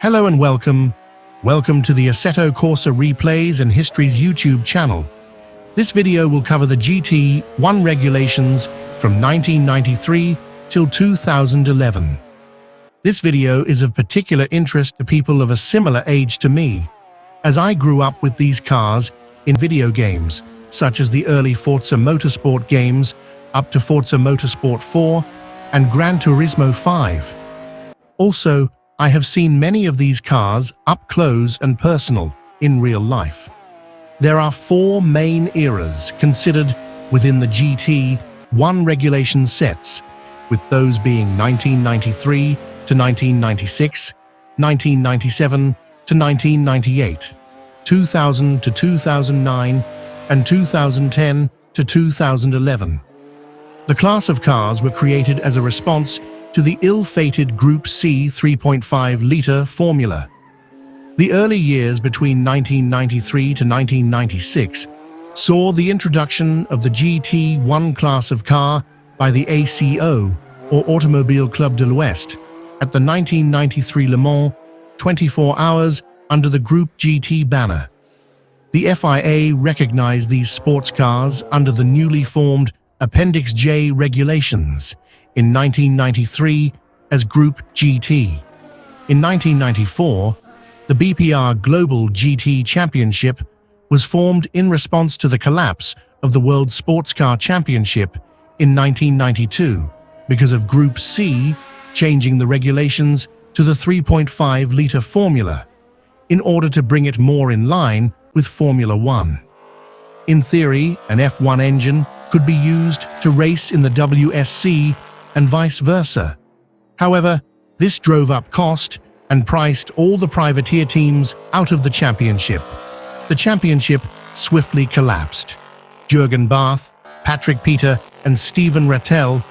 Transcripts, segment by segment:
Hello and welcome. Welcome to the Assetto Corsa Replays and Histories YouTube channel. This video will cover the GT1 regulations from 1993 till 2011. This video is of particular interest to people of a similar age to me, as I grew up with these cars in video games, such as the early Forza Motorsport games up to Forza Motorsport 4 and Gran Turismo 5. Also, I have seen many of these cars up close and personal in real life. There are four main eras considered within the GT1 regulation sets, with those being 1993 to 1996, 1997 to 1998, 2000 to 2009, and 2010 to 2011. The class of cars were created as a response to the ill-fated Group C 3.5-litre formula. The early years between 1993 to 1996 saw the introduction of the GT1 class of car by the ACO, or Automobile Club de l'Ouest, at the 1993 Le Mans 24 Hours under the Group GT banner. The FIA recognized these sports cars under the newly formed Appendix J regulations in 1993 as Group GT. In 1994, the BPR Global GT Championship was formed in response to the collapse of the World Sports Car Championship in 1992 because of Group C changing the regulations to the 3.5-litre formula in order to bring it more in line with Formula One. In theory, an F1 engine could be used to race in the WSC and vice versa. However, this drove up cost and priced all the privateer teams out of the championship. The championship swiftly collapsed. Jürgen Barth, Patrick Peter, and Stephen Rattel,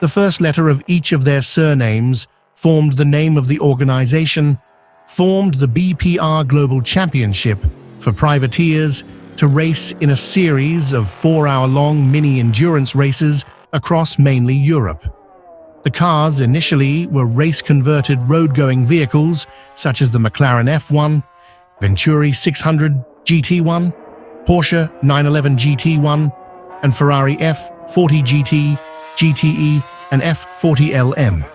the first letter of each of their surnames formed the name of the organization, formed the BPR Global Championship for privateers to race in a series of 4-hour-long mini-endurance races across mainly Europe. The cars initially were race-converted road-going vehicles such as the McLaren F1, Venturi 600 GT1, Porsche 911 GT1, and Ferrari F40 GT, GTE, and F40 LM.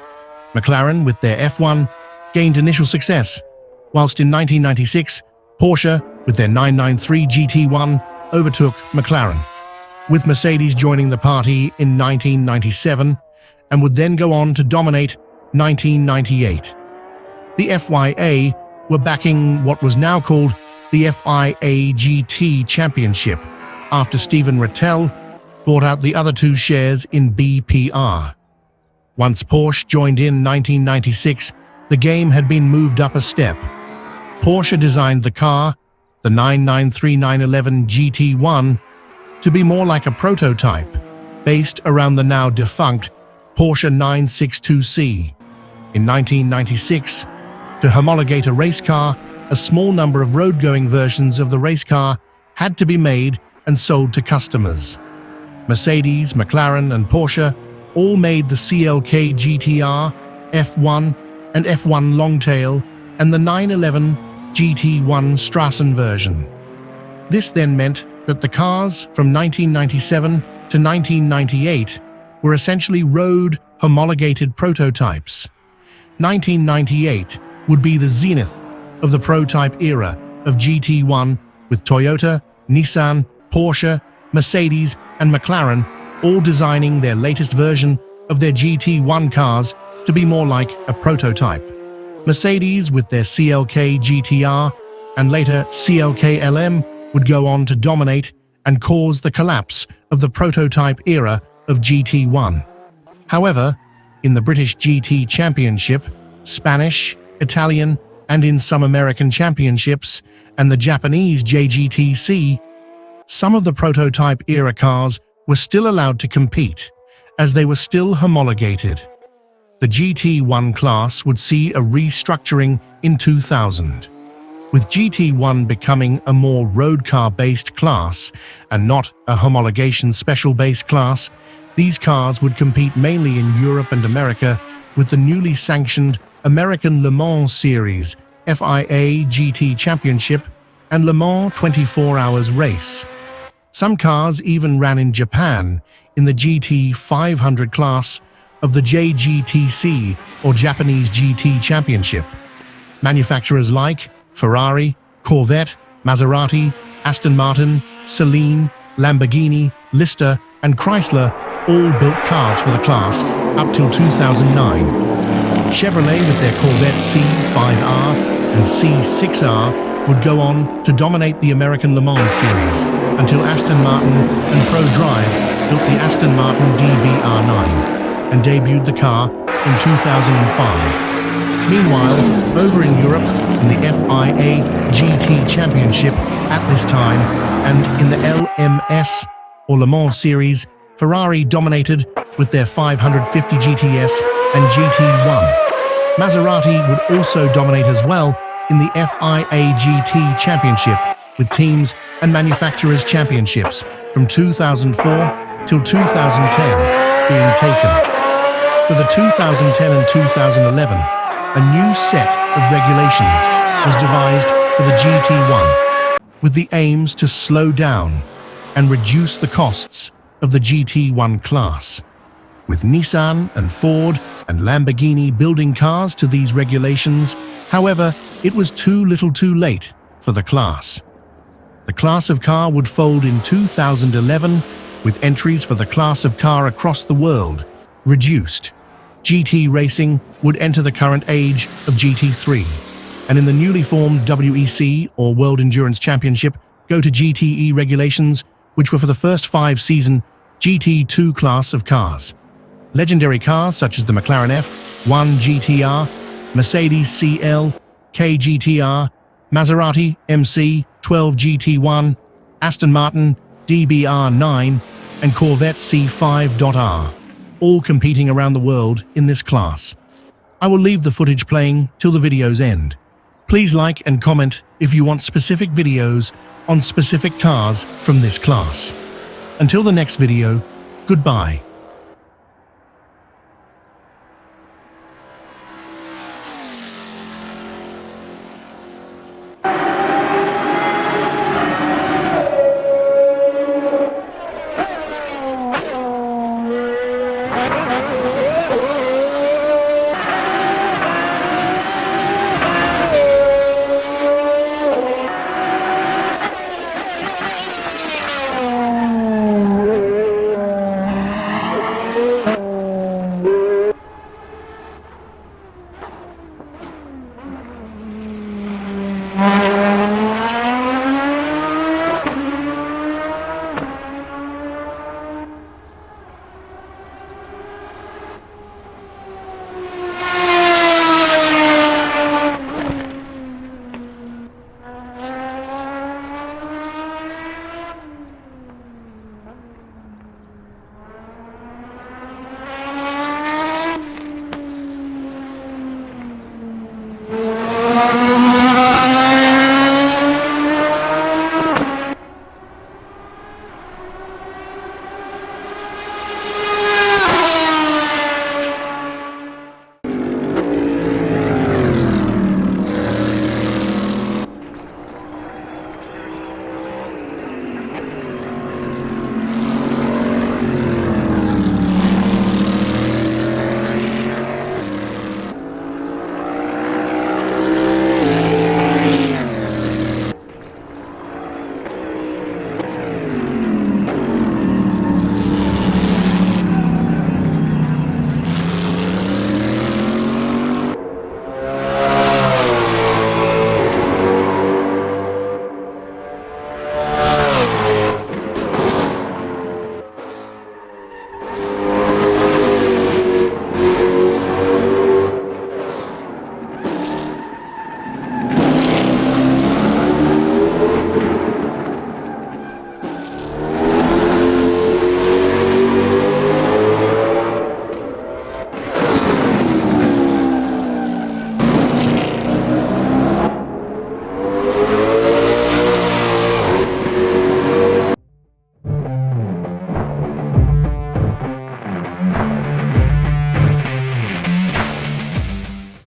McLaren, with their F1, gained initial success, whilst in 1996, Porsche, with their 993 GT1, overtook McLaren, with Mercedes joining the party in 1997 and would then go on to dominate 1998. The FIA were backing what was now called the FIA GT Championship after Stephen Rattel bought out the other two shares in BPR. Once Porsche joined in 1996, the game had been moved up a step. Porsche designed the car, the 993-911 GT1, to be more like a prototype, based around the now defunct Porsche 962C. In 1996, to homologate a race car, a small number of road-going versions of the race car had to be made and sold to customers. Mercedes, McLaren, and Porsche all made the CLK GTR, F1, and F1 Longtail, and the 911 GT1 Strassen version. This then meant that the cars from 1997 to 1998 were essentially road homologated prototypes. 1998 would be the zenith of the prototype era of GT1, with Toyota, Nissan, Porsche, Mercedes, and McLaren all designing their latest version of their GT1 cars to be more like a prototype. Mercedes, with their CLK GTR and later CLK LM, would go on to dominate and cause the collapse of the prototype era of GT1. However, in the British GT Championship, Spanish, Italian, and in some American championships, and the Japanese JGTC, some of the prototype era cars were still allowed to compete, as they were still homologated. The GT1 class would see a restructuring in 2000, with GT1 becoming a more road car-based class and not a homologation special-based class. These cars would compete mainly in Europe and America with the newly sanctioned American Le Mans Series FIA GT Championship, and Le Mans 24 Hours race. Some cars even ran in Japan in the GT 500 class of the JGTC or Japanese GT Championship. Manufacturers like Ferrari, Corvette, Maserati, Aston Martin, Celine, Lamborghini, Lister, and Chrysler all built cars for the class up till 2009. Chevrolet with their Corvette C5R and C6R would go on to dominate the American Le Mans series until Aston Martin and ProDrive built the Aston Martin DBR9 and debuted the car in 2005. Meanwhile, over in Europe, in the FIA GT Championship at this time, and in the LMS or Le Mans series, Ferrari dominated with their 550 GTS and GT1. Maserati would also dominate as well in the FIA GT Championship with teams and manufacturers championships from 2004 till 2010 being taken. For the 2010 and 2011, a new set of regulations was devised for the GT1 with the aims to slow down and reduce the costs of the GT1 class. With Nissan and Ford and Lamborghini building cars to these regulations, however, it was too little too late for the class. The class of car would fold in 2011 with entries for the class of car across the world reduced. GT racing would enter the current age of GT3, and in the newly formed WEC or World Endurance Championship go to GTE regulations, which were for the first 5-season GT2 class of cars. Legendary cars such as the McLaren F1 GTR, Mercedes CL, KGTR, Maserati MC 12 GT1, Aston Martin DBR9, and Corvette C5.R, all competing around the world in this class. I will leave the footage playing till the video's end. Please like and comment if you want specific videos on specific cars from this class. Until the next video, goodbye.